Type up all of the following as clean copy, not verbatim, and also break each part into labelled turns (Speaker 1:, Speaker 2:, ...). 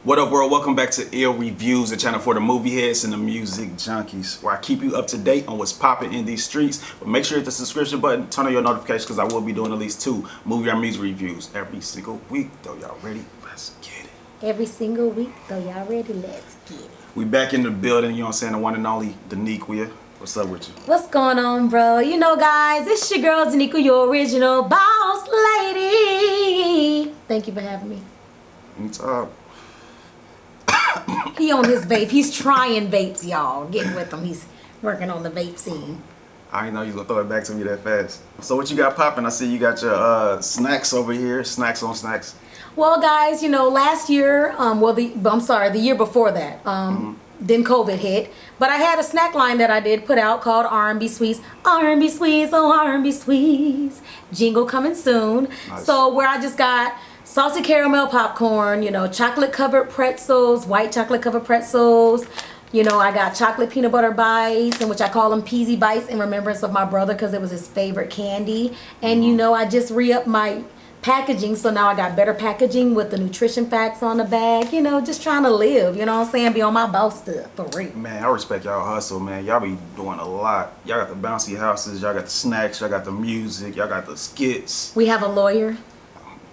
Speaker 1: What up, world? Welcome back to Ill Reviews, the channel for the movie heads and the music junkies, where I keep you up to date on what's popping in these streets. But make sure you hit the subscription button, turn on your notifications, because I will be doing at least 2 movie or music reviews every single week. Though y'all ready? Let's get it.
Speaker 2: Every single week, though y'all ready? Let's get it.
Speaker 1: We back in the building, you know what I'm saying? The one and only Denequia. What's up with you?
Speaker 2: What's going on, bro? You know, guys, it's your girl Denequia, your original boss lady. Thank you for having me.
Speaker 1: Anytime.
Speaker 2: He on his vape. He's trying vapes, y'all. Getting with him. He's working on the vape scene.
Speaker 1: I didn't know you was gonna throw it back to me that fast. So what you got popping? I see you got your snacks over here. Snacks on snacks.
Speaker 2: Well, guys, you know, last year, the year before that, then COVID hit. But I had a snack line that I did put out called R&B Sweets. R&B Sweets, oh R&B Sweets. Jingle coming soon.
Speaker 1: Nice.
Speaker 2: So where I just got salted caramel popcorn, you know, chocolate covered pretzels, white chocolate covered pretzels. You know, I got chocolate peanut butter bites, in which I call them peasy bites in remembrance of my brother because it was his favorite candy. And you know, I just re-upped my packaging, so now I got better packaging with the nutrition facts on the bag. You know, just trying to live, you know what I'm saying? Be on my boss stuff, for real.
Speaker 1: Man, I respect y'all hustle, man. Y'all be doing a lot. Y'all got the bouncy houses, y'all got the snacks, y'all got the music, y'all got the skits.
Speaker 2: We have a lawyer.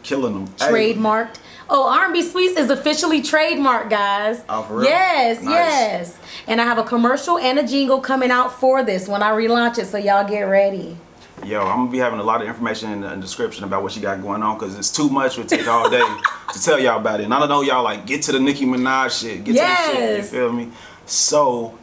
Speaker 1: Killing them.
Speaker 2: Trademarked. Oh, R&B Sweets is officially trademarked, guys.
Speaker 1: Oh, for real?
Speaker 2: Yes,
Speaker 1: Nice.
Speaker 2: yes. And I have a commercial and a jingle coming out for this when I relaunch it, so y'all get ready.
Speaker 1: Yo, I'm gonna be having a lot of information in the description about what you got going on, because it's too much. It take all day to tell y'all about it. And I don't know, y'all like get to the Nicki Minaj shit. Get to the shit. You feel me? So,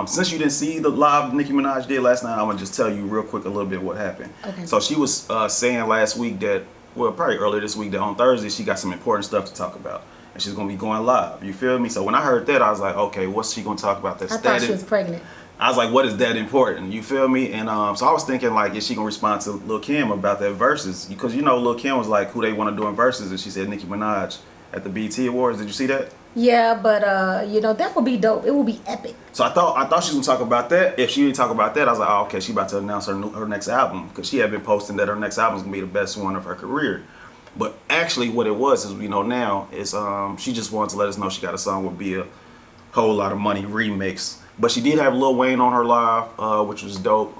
Speaker 1: since you didn't see the live Nicki Minaj did last night, I'm gonna just tell you real quick a little bit what happened.
Speaker 2: Okay.
Speaker 1: So she was saying last week that, well, probably earlier this week, that on Thursday she got some important stuff to talk about, and she's gonna be going live. You feel me? So when I heard that, I was like, okay, what's she gonna talk about? That's
Speaker 2: I thought she was pregnant.
Speaker 1: I was like, what is that important? You feel me? And so I was thinking, like, is she gonna respond to Lil Kim about that verses? Because you know Lil Kim was like, who they want to do in verses, and she said Nicki Minaj at the BET Awards. Did you see that?
Speaker 2: Yeah, but you know, that would be dope. It would be epic.
Speaker 1: So I thought she was gonna talk about that. If she didn't talk about that, I was like, oh, okay, she about to announce her next album, because she had been posting that her next album is gonna be the best one of her career. But actually, what it was, as we know now, is she just wanted to let us know she got a song with Bia, Whole Lot of Money remix. But she did have Lil Wayne on her live, which was dope.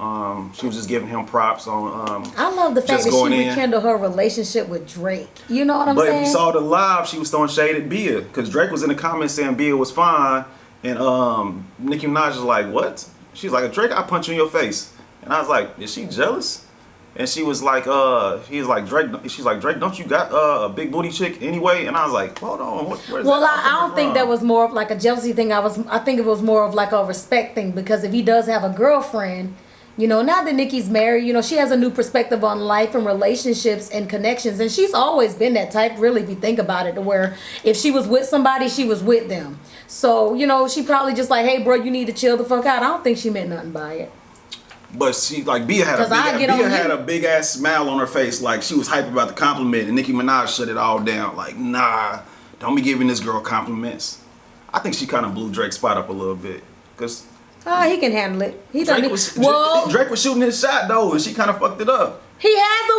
Speaker 1: She was just giving him props on.
Speaker 2: I love the fact that she rekindled her relationship with Drake. You know what I'm saying?
Speaker 1: But if you saw the live, she was throwing shade at Bia, because Drake was in the comments saying Bia was fine, and Nicki Minaj was like, "What?" She's like, "Drake, I punch you in your face," and I was like, "Is she jealous?" And she was like, he's like, Drake, she's like, Drake, don't you got a big booty chick anyway? And I was like, hold on, where's
Speaker 2: well,
Speaker 1: that
Speaker 2: I don't think that was more of like a jealousy thing. I think it was more of like a respect thing, because if he does have a girlfriend, you know, now that Nicki's married, you know, she has a new perspective on life and relationships and connections. And she's always been that type, really, if you think about it, to where if she was with somebody, she was with them. So, you know, she probably just like, hey, bro, you need to chill the fuck out. I don't think she meant nothing by it.
Speaker 1: But she, like, Bia had a big ass smile on her face, like she was hype about the compliment, and Nicki Minaj shut it all down. Like, nah, don't be giving this girl compliments. I think she kind of blew Drake's spot up a little bit, cause
Speaker 2: he can handle it.
Speaker 1: Drake was shooting his shot though, and she kind of fucked it up.
Speaker 2: He has a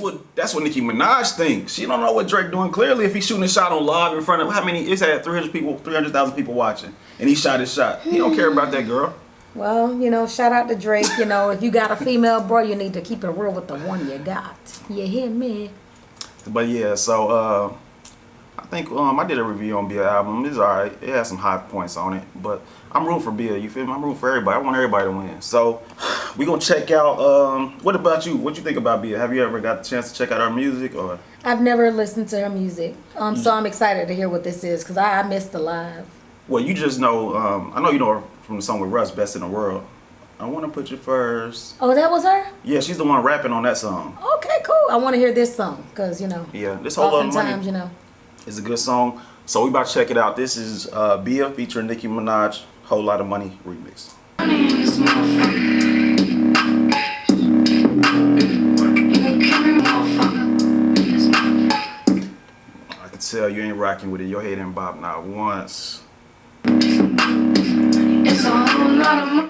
Speaker 2: woman.
Speaker 1: That's what Nicki Minaj thinks. She don't know what Drake doing. Clearly, if he's shooting a shot on live in front of how many? It's had 300,000 people watching, and he shot his shot. He don't care about that girl.
Speaker 2: Well, you know, shout out to Drake. You know, if you got a female, bro, you need to keep it real with the one you got. You hear me?
Speaker 1: But yeah, so I think I did a review on Bia album. It's alright. It has some high points on it, but I'm rooting for Bia. You feel me? I'm rooting for everybody. I want everybody to win. So we gonna check out. What about you? What you think about Bia? Have you ever got the chance to check out her music? Or
Speaker 2: I've never listened to her music. So I'm excited to hear what this is, because I missed the live.
Speaker 1: Well, you just know. I know you know her from the song with Russ, Best in the World. I want to put you first.
Speaker 2: Oh, that was her?
Speaker 1: Yeah, she's the one rapping on that song.
Speaker 2: Okay, cool. I want to hear this song, because, you know.
Speaker 1: Yeah, this Whole Lot of Money,
Speaker 2: you know,
Speaker 1: is a good song. So we about to check it out. This is Bia featuring Nicki Minaj, Whole Lot of Money remix. I can tell you ain't rocking with it. Your head ain't bop not once. It's a whole lot of money.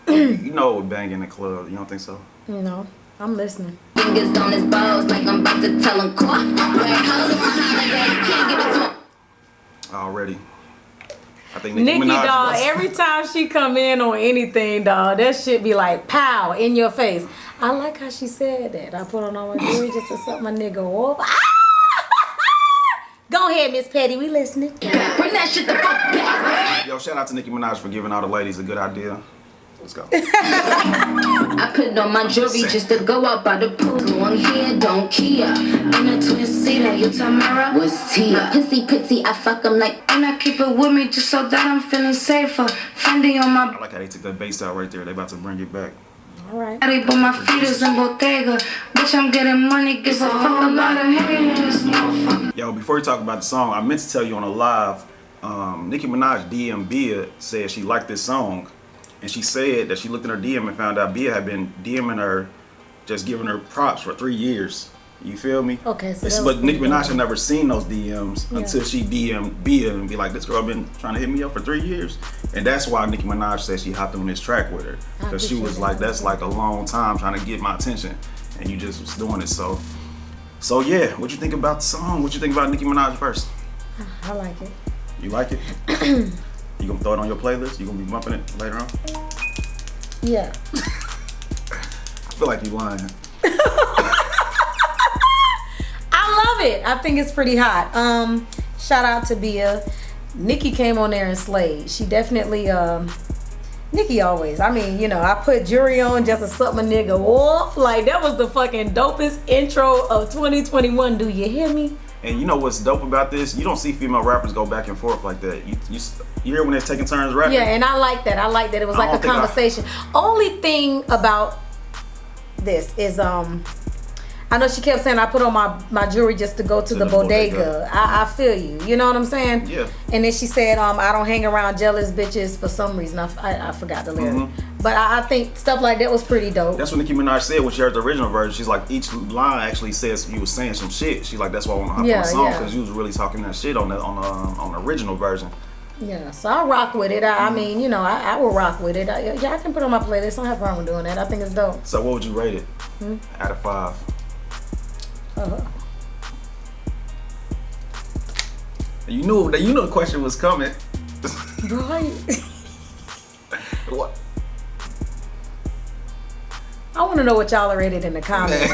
Speaker 1: You know it would bang in the club. You don't think so?
Speaker 2: No, I'm listening.
Speaker 3: Fingers on his balls like I'm about to tell him cough.
Speaker 1: already. I think
Speaker 2: Nicki,
Speaker 1: Minaj
Speaker 2: dog, every time she come in on anything, dog, that shit be like, pow, in your face. I like how she said that. I put on all my jewelry just to suck my nigga off. Ah! Go ahead, Miss Petty, we listening.
Speaker 3: Bring that shit the fuck back.
Speaker 1: Yo, shout out to Nicki Minaj for giving all the ladies a good idea. Let's go.
Speaker 3: I put on my jewelry just to go out by the pool. One here, don't care. In a twin seater, you Tamara was Tia. Pissy pitsy, I fuck 'em like. And I keep it with me just so that I'm feeling safer. Fendi on my.
Speaker 1: I like how they took that bass out right there. They about to bring it back.
Speaker 2: All right.
Speaker 3: body, but my feet is in Bottega. Bitch, I'm getting money, gives a fuck a lot of haters. Motherfucker.
Speaker 1: Yo, before we talk about the song, I meant to tell you on a live, Nicki Minaj DM Bia said she liked this song. And she said that she looked in her DM and found out Bia had been DMing her, just giving her props for 3 years. You feel me?
Speaker 2: Okay, so
Speaker 1: but Nicki Minaj had never seen those DMs until she DM'd Bia and be like, this girl been trying to hit me up for 3 years. And that's why Nicki Minaj said she hopped on this track with her. Because she was like, that's like a long time trying to get my attention. And you just was doing it. So yeah, what you think about the song? What you think about Nicki Minaj first?
Speaker 2: I like it.
Speaker 1: You like it? You gonna throw it on your playlist? You gonna be bumping it later on?
Speaker 2: Yeah.
Speaker 1: I feel like you lying.
Speaker 2: I love it. I think it's pretty hot. Shout out to Bia. Nicki came on there and slayed. She definitely Nicki always. I mean, you know, I put jewelry on just to suck my nigga off. Like, that was the fucking dopest intro of 2021. Do you hear me?
Speaker 1: And you know what's dope about this? You don't see female rappers go back and forth like that. You hear when they're taking turns rapping?
Speaker 2: Yeah, and I like that. I like that. It was like a conversation. Only thing about this is I know she kept saying I put on my jewelry just to go to the bodega. I feel you. You know what I'm saying?
Speaker 1: Yeah.
Speaker 2: And then she said I don't hang around jealous bitches for some reason. I forgot the lyric.
Speaker 1: Mm-hmm.
Speaker 2: But I think stuff like that was pretty dope.
Speaker 1: That's what Nicki Minaj said when she heard the original version. She's like, each line actually says you was saying some shit. She's like, that's why I want to hop on the song, because you was really talking that shit on the original version.
Speaker 2: Yeah, so I rock with it. I mean, you know, I will rock with it. I can put it on my playlist. I don't have a problem with doing that. I think it's dope.
Speaker 1: So what would you rate it out of 5? You knew the question was coming.
Speaker 2: Right.
Speaker 1: What?
Speaker 2: I want to know what y'all are rated in the comments.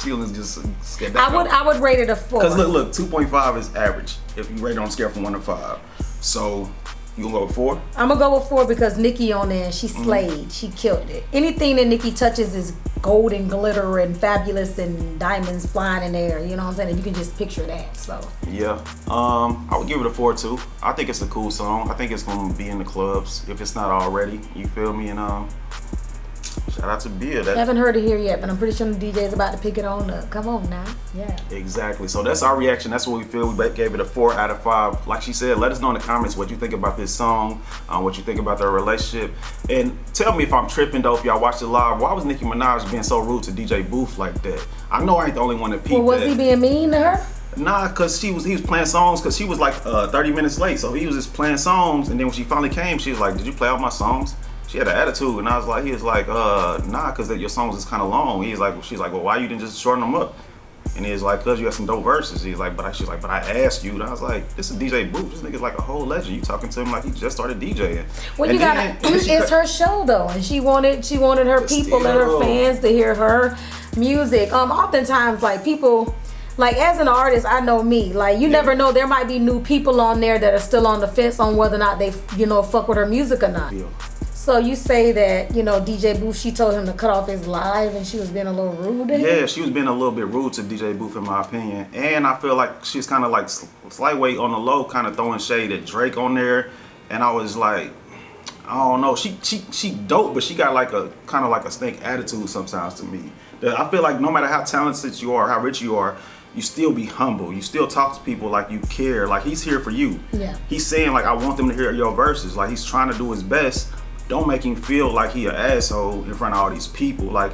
Speaker 1: She was just scared that.
Speaker 2: I would rate it a 4.
Speaker 1: Because look, 2.5 is average if you rate it on a scale from 1 to 5. So you gonna go with 4?
Speaker 2: I'm gonna go with 4 because Nicki on there, she slayed. She killed it. Anything that Nicki touches is gold and glitter and fabulous and diamonds flying in the air. You know what I'm saying? And you can just picture that. So
Speaker 1: yeah, I would give it a 4 too. I think it's a cool song. I think it's gonna be in the clubs if it's not already. You feel me? And shout out to Bia.
Speaker 2: I haven't heard it here yet, but I'm pretty sure the DJ's about to pick it on up. Come on now. Yeah.
Speaker 1: Exactly. So that's our reaction. That's what we feel. We gave it a 4 out of 5. Like she said, let us know in the comments what you think about this song, what you think about their relationship. And tell me if I'm tripping though, if y'all watched it live, why was Nicki Minaj being so rude to DJ Booth like that? I know I ain't the only one that peeped
Speaker 2: Well, was he being mean to her?
Speaker 1: Nah, cause he was playing songs, cause she was like 30 minutes late. So he was just playing songs, and then when she finally came, she was like, did you play all my songs? She had an attitude, and he was like, nah, cause your songs is kind of long. She's like, well, why you didn't just shorten them up? And he's like, cause you have some dope verses. She's like, but I asked you. And I was like, this is DJ Booth. This nigga's like a whole legend. You talking to him like he just started DJing.
Speaker 2: Well, it's her show though, and she wanted her people and her fans to hear her music. Oftentimes, like people. Like, as an artist, I know me. Like, you never know. There might be new people on there that are still on the fence on whether or not they, fuck with her music or not. Yeah. So you say that, DJ Booth, she told him to cut off his live and she was being a little rude to him? Yeah,
Speaker 1: she was being a little bit rude to DJ Booth, in my opinion. And I feel like she's kind of like slight weight on the low, kind of throwing shade at Drake on there. And I was like, I don't know. She dope, but she got like a kind of like a snake attitude sometimes to me. I feel like no matter how talented you are, how rich you are, you still be humble. You still talk to people like you care. Like, he's here for you. Yeah. He's saying, like, I want them to hear your verses. Like, he's trying to do his best. Don't make him feel like he an asshole in front of all these people. Like,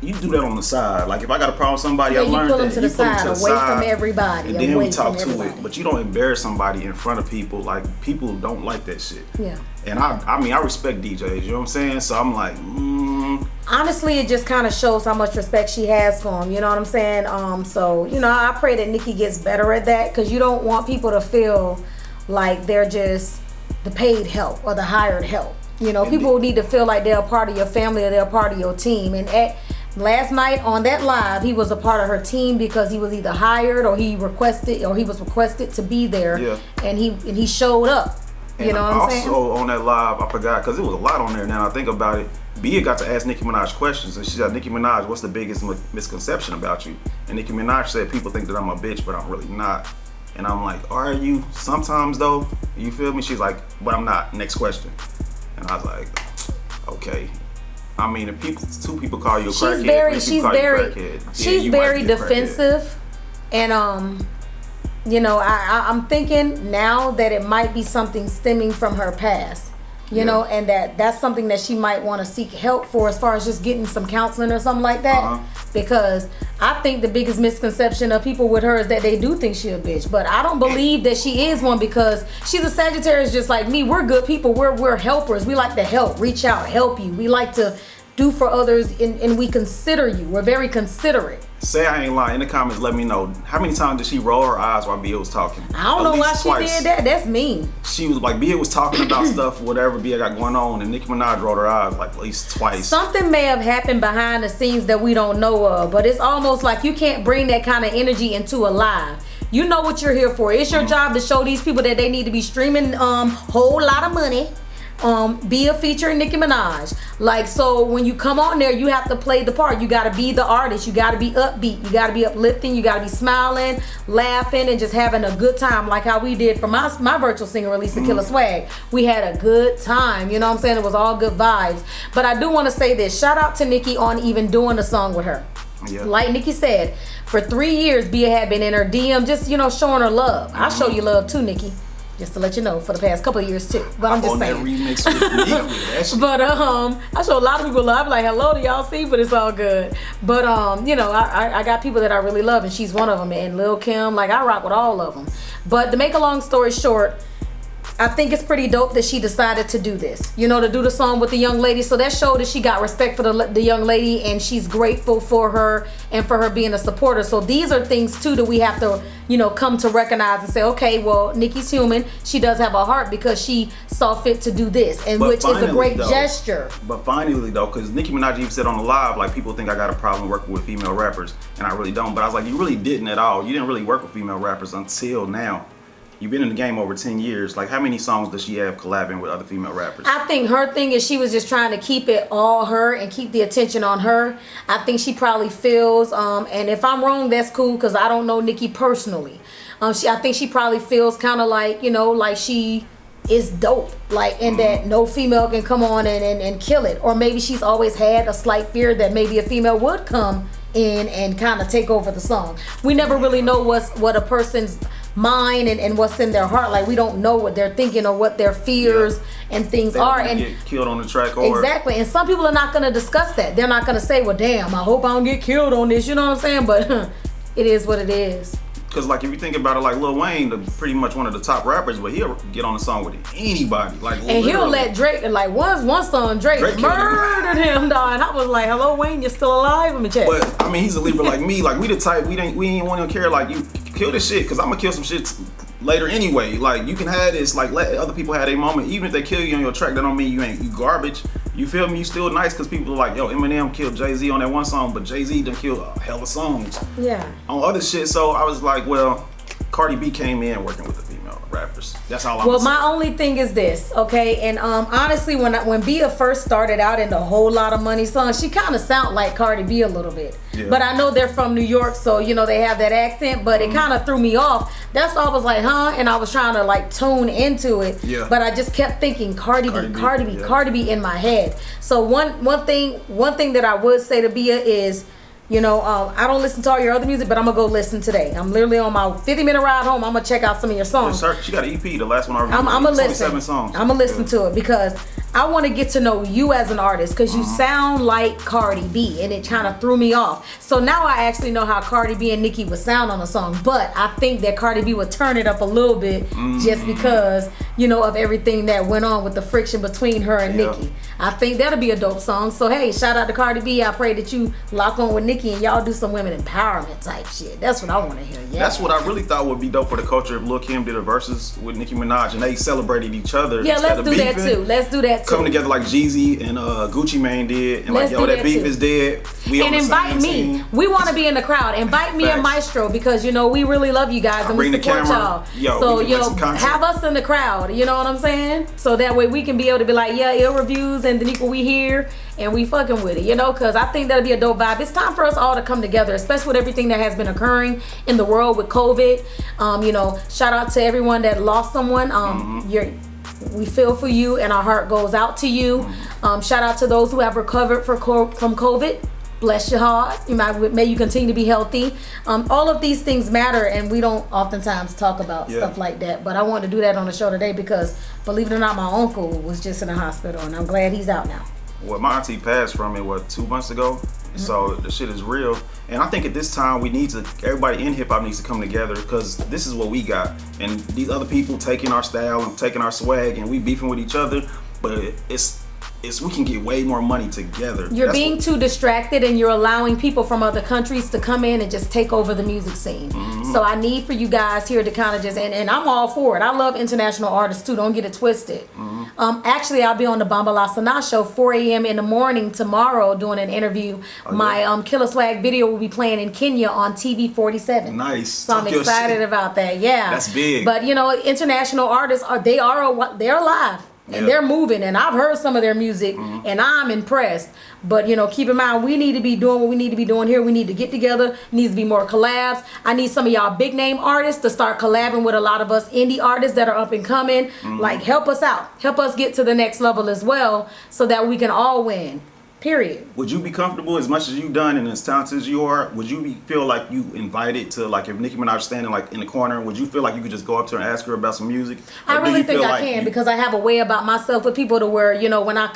Speaker 1: you do that on the side. Like, if I got a problem with somebody, I learned that. You pull him to the side, away from everybody. And then we talk to it. But you don't embarrass somebody in front of people. Like, people don't like that shit. Yeah. And I mean, I respect DJs, you know what I'm saying? So I'm like,
Speaker 2: Honestly, it just kind of shows how much respect she has for him. You know what I'm saying? So, you know, I pray that Nicki gets better at that, because you don't want people to feel like they're just the paid help or the hired help. You know, people need to feel like they're a part of your family or they're a part of your team. And last night on that live, he was a part of her team because he was either hired or he was requested to be there. Yeah. And he showed up. You know what I'm saying?
Speaker 1: Also on that live, I forgot, because it was a lot on there. Now I think about it, Bia got to ask Nicki Minaj questions, and she said, Nicki Minaj, what's the biggest misconception about you? And Nicki Minaj said, people think that I'm a bitch, but I'm really not. And I'm like, are you? Sometimes though, you feel me? She's like, but I'm not. Next question. And I was like, okay. I mean, if two people call you a crackhead,
Speaker 2: she's very defensive, and you know, I'm thinking now that it might be something stemming from her past, you know, and that's something that she might want to seek help for, as far as just getting some counseling or something like that. Because I think the biggest misconception of people with her is that they do think she's a bitch, but I don't believe that she is one, because she's a Sagittarius just like me. We're good people. We're helpers. We like to help, reach out, help you. We like to do for others, and we consider you. We're very considerate.
Speaker 1: Say I ain't lying. In the comments, let me know, how many times did she roll her eyes while Bia was talking?
Speaker 2: I don't know why she did that. That's mean.
Speaker 1: She was like, Bia was talking about stuff, whatever Bia got going on, and Nicki Minaj rolled her eyes like at least twice.
Speaker 2: Something may have happened behind the scenes that we don't know of, but it's almost like you can't bring that kind of energy into a live. You know what you're here for. It's your job to show these people that they need to be streaming whole lot of money. Bia featuring Nicki Minaj. Like, so when you come on there, you have to play the part. You got to be the artist. You got to be upbeat. You got to be uplifting. You got to be smiling, laughing, and just having a good time, like how we did for my virtual singer release, the KILLA Swag. We had a good time. You know what I'm saying? It was all good vibes. But I do want to say this. Shout out to Nicki on even doing a song with her. Yeah. Like Nicki said, for 3 years, Bia had been in her DM, just, you know, showing her love. I show you love too, Nicki. Just to let you know, for the past couple of years too. But I'm just saying.
Speaker 1: On that remix with Denequia.
Speaker 2: But I show a lot of people love. I'm like, hello, do y'all see? But it's all good. But you know, I got people that I really love, and she's one of them. And Lil Kim, like, I rock with all of them. But to make a long story short, I think it's pretty dope that she decided to do this, you know, to do the song with the young lady. So that showed that she got respect for the young lady, and she's grateful for her and for her being a supporter. So these are things too that we have to, you know, come to recognize and say, okay, well, Nicki's human. She does have a heart because she saw fit to do this, and which is a great gesture.
Speaker 1: But finally though, because Nicki Minaj even said on the live, like, people think I got a problem working with female rappers, and I really don't. But I was like, you really didn't at all. You didn't really work with female rappers until now. You've been in the game over 10 years. Like, how many songs does she have collabing with other female rappers?
Speaker 2: I think her thing is she was just trying to keep it all her and keep the attention on her. I think she probably feels, and if I'm wrong, that's cool, because I don't know Nicki personally. I think she probably feels kind of like, you know, like she is dope, like, and that no female can come on and kill it. Or maybe she's always had a slight fear that maybe a female would come in and kind of take over the song. We never really know what a person's mind and what's in their heart. Like, we don't know what they're thinking or what their fears and things are, and
Speaker 1: get killed on the track. Or
Speaker 2: exactly. And some people are not going to discuss that. They're not going to say, well, damn, I hope I don't get killed on this, you know what I'm saying? But it is what it is.
Speaker 1: Because, like, if you think about it, like, Lil Wayne, pretty much one of the top rappers, but he'll get on a song with anybody. Like,
Speaker 2: and literally. He'll let Drake, like, one song, Drake murdered him, dog. And I was like, hello, Wayne, you're still alive? Let me check.
Speaker 1: But, I mean, he's a Libra like me. Like, we the type, we ain't want to care, like, you kill this shit, because I'm going to kill some shit later anyway. Like, you can have this, like, let other people have their moment. Even if they kill you on your track, that don't mean you garbage. You feel me? You still nice, because people are like, yo, Eminem killed Jay-Z on that one song, but Jay-Z done killed a hell of songs.
Speaker 2: Yeah.
Speaker 1: On other shit. So I was like, well, Cardi B came in working with the female rappers. That's all I'm
Speaker 2: Well, my only thing is this, okay? And honestly, when Bia first started out in the Whole Lot of Money song, she kind of sound like Cardi B a little bit. Yeah. But I know they're from New York, so, you know, they have that accent, but it kind of threw me off. That's why I was like, huh? And I was trying to, like, tune into it. Yeah. But I just kept thinking Cardi B in my head. So one thing that I would say to Bia is, you know, I don't listen to all your other music, but I'm gonna go listen today. I'm literally on my 50-minute ride home. I'm gonna check out some of your songs.
Speaker 1: She got an EP, the last one I reviewed.
Speaker 2: I'm gonna listen.
Speaker 1: 27 songs.
Speaker 2: I'm gonna listen to it because I want to get to know you as an artist, because you sound like Cardi B, and it kind of threw me off. So now I actually know how Cardi B and Nicki would sound on a song, but I think that Cardi B would turn it up a little bit just because, you know, of everything that went on with the friction between her and Nicki. I think that'll be a dope song. So hey, shout out to Cardi B. I pray that you lock on with Nicki and y'all do some women empowerment type shit. That's what I want to hear. Yeah.
Speaker 1: That's what I really thought would be dope for the culture if Lil Kim did a versus with Nicki Minaj and they celebrated each other.
Speaker 2: Yeah, let's do that too. Let's do that too.
Speaker 1: Coming together like Jeezy and Gucci Mane did, and like, yo, that beef is dead. We
Speaker 2: and invite me. We want to be in the crowd. Invite me and Maestro because you know we really love you guys and we support y'all. So have us in the crowd. You know what I'm saying? So that way we can be able to be like, yeah, ill reviews and Denequia, we here and we fucking with it. You know, because I think that'll be a dope vibe. It's time for us all to come together, especially with everything that has been occurring in the world with COVID. You know, shout out to everyone that lost someone. We feel for you and our heart goes out to you. Shout out to those who have recovered from COVID. Bless your heart. May you continue to be healthy. All of these things matter and we don't oftentimes talk about stuff like that. But I wanted to do that on the show today because, believe it or not, my uncle was just in the hospital and I'm glad he's out now.
Speaker 1: Well, my auntie passed from it, 2 months ago? So the shit is real. And I think at this time we need to, everybody in hip hop needs to come together because this is what we got. And these other people taking our style and taking our swag and we beefing with each other, but we can get way more money together.
Speaker 2: You're being too distracted and you're allowing people from other countries to come in and just take over the music scene. So I need for you guys here to kind of just, and I'm all for it. I love international artists too, don't get it twisted. Actually, I'll be on the Bambala Sana show 4 a.m. in the morning tomorrow doing an interview. My KILLA Swag video will be playing in Kenya on TV 47.
Speaker 1: Nice.
Speaker 2: So I'm excited about that. Yeah.
Speaker 1: That's big.
Speaker 2: But you know, international artists they're alive. And they're moving, and I've heard some of their music, and I'm impressed. But you know, keep in mind, we need to be doing what we need to be doing here. We need to get together. Needs to be more collabs. I need some of y'all big name artists to start collabing with a lot of us indie artists that are up and coming. Like, help us out, help us get to the next level as well, so that we can all win. Period.
Speaker 1: Would you be comfortable as much as you've done and as talented as you are? Would you feel like you invited to, like, if Nicki Minaj standing like in the corner, would you feel like you could just go up to her and ask her about some music?
Speaker 2: I really think I can because I have a way about myself with people to where, you know, when I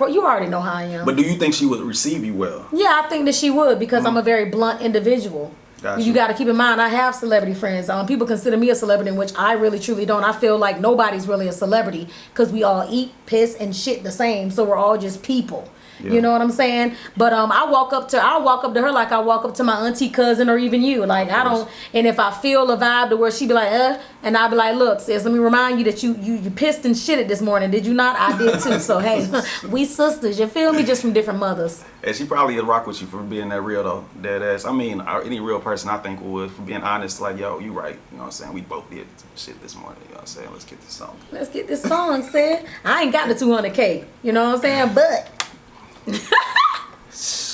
Speaker 2: you already know how I am.
Speaker 1: But do you think she would receive you well?
Speaker 2: Yeah, I think that she would because I'm a very blunt individual. Gotcha. You got to keep in mind, I have celebrity friends. People consider me a celebrity, in which I really, truly don't. I feel like nobody's really a celebrity because we all eat, piss, and shit the same. So we're all just people. Yeah. You know what I'm saying? But I'll walk up to her like I walk up to my auntie, cousin, or even you. Like, I don't. And if I feel a vibe to where she be like, and I'll be like, look, sis, let me remind you that you pissed and shitted this morning. Did you not? I did too. So hey, we sisters. You feel me? Just from different mothers.
Speaker 1: And she probably would rock with you for being that real though, dead ass. I mean, any real person I think would, for being honest. Like, yo, you right. You know what I'm saying? We both did shit this morning. You know what I'm saying? Let's get this song.
Speaker 2: Let's get this song, sis. I ain't got the 200K. You know what I'm saying? But.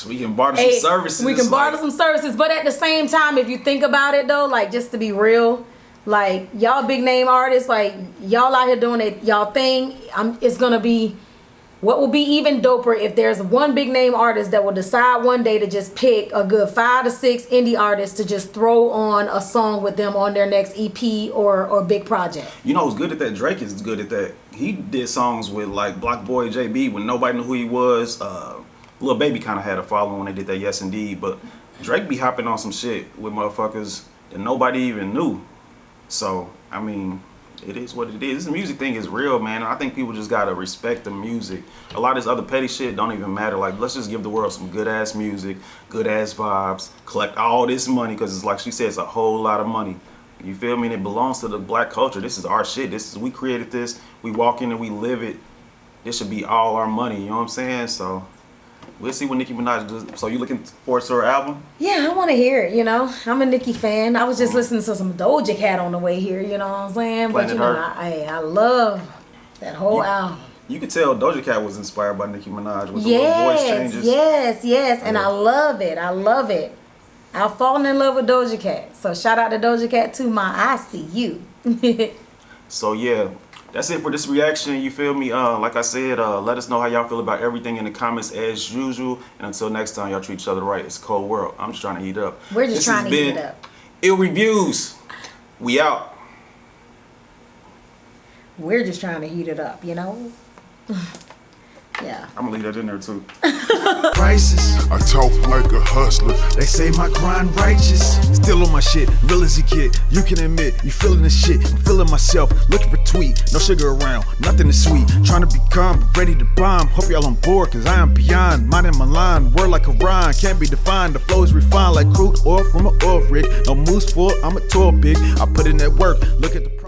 Speaker 1: We can barter some services.
Speaker 2: We can barter some services, but at the same time, if you think about it though, like, just to be real, like, y'all big name artists, like, y'all out here doing it, y'all thing. It's gonna be, what will be even doper if there's one big name artist that will decide one day to just pick a good 5 to 6 indie artists to just throw on a song with them on their next EP or big project.
Speaker 1: You know who's good at that? Drake is good at that. He did songs with like Block Boy JB when nobody knew who he was. Lil Baby kind of had a following when they did that Yes Indeed, but Drake be hopping on some shit with motherfuckers that nobody even knew. So I mean, it is what it is. This music thing is real, man. I think people just gotta respect the music. A lot of this other petty shit don't even matter. Like, let's just give the world some good ass music, good ass vibes, collect all this money, because it's like she said, it's a whole lot of money. You feel me? And it belongs to the black culture. This is our shit. We created this. We walk in and we live it. This should be all our money. You know what I'm saying? So we'll see what Nicki Minaj does. So you looking forward to her album?
Speaker 2: Yeah, I want to hear it. You know, I'm a Nicki fan. I was just listening to some Doja Cat on the way here. You know what I'm saying? But you know, I love that whole album.
Speaker 1: You could tell Doja Cat was inspired by Nicki Minaj with the little voice changes.
Speaker 2: Yes, and I love it. I love it. I've fallen in love with Doja Cat. So shout out to Doja Cat too, I see you.
Speaker 1: So yeah, that's it for this reaction. You feel me? Like I said, let us know how y'all feel about everything in the comments as usual. And until next time, y'all treat each other right. It's a cold world. I'm just trying to heat up.
Speaker 2: We're just trying to heat it up.
Speaker 1: Ill Reviews. We out.
Speaker 2: We're just trying to heat it up, you know? Yeah.
Speaker 1: I'm gonna leave that in there too.
Speaker 4: Prices. I talk like a hustler. They say my grind righteous. Still on my shit, real as you get. You can admit, you feeling the shit. I'm feeling myself, looking for tweet. No sugar around, nothing is sweet. Trying to be calm, but ready to bomb. Hope y'all on board, cause I am beyond. Mind in my line, word like a rhyme. Can't be defined, the flow is refined like crude oil from an oil rig. No moose full, I'm a tour big. I put in that work, look at the